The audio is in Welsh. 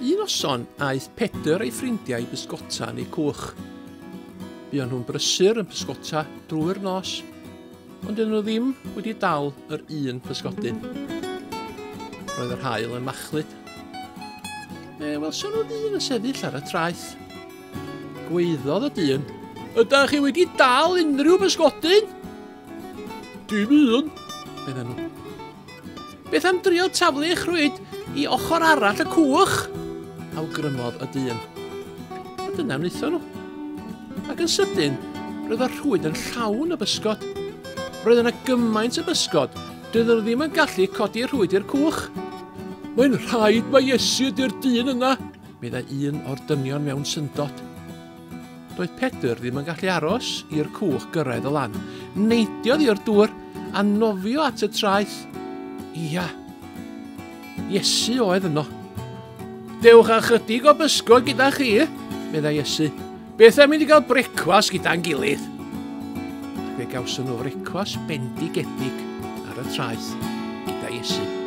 Un noson aeth Pedr ei ffrindiau i bysgota neu cwch. Buon nhw'n brysur yn bysgota drwy'r nos, ond dyn nhw ddim wedi dal yr un pysgodyn. Roedd yr haul yn machlud. Welson nhw ddyn yn sefyll ar y traeth. Gweiddodd y dyn, "Ydych chi wedi dal unrhyw bysgodyn?" "Dim un," medden nhw. "Beth am drio taflu eich rwyd i ochr arall y cwch?" awgrymodd y dyn. A dyna wnaethon nhw. Ac yn sydyn, roedd y rhwyd yn llawn y bysgod. Roedd yna gymaint y bysgod, doedden nhw ddim yn gallu codi'r rhwyd i'r cwch. "Mae'n rhaid mae Iesu ydy'r dyn yna," meddai un o'r dynion mewn syndod. Doedd Pedr ddim yn gallu aros i'r cwch gyrraedd y lan. Neidiodd i'r dŵr a nofio at y traeth. Ia, Iesu oedd yno. "Dewch â chydig o bysgod gyda chi," meddai Iesu. "Beth am mynd i gael brecwas gyda'n gilydd?" Ac fe gawson nhw frecwas bendigedig ar y traeth gyda Iesu.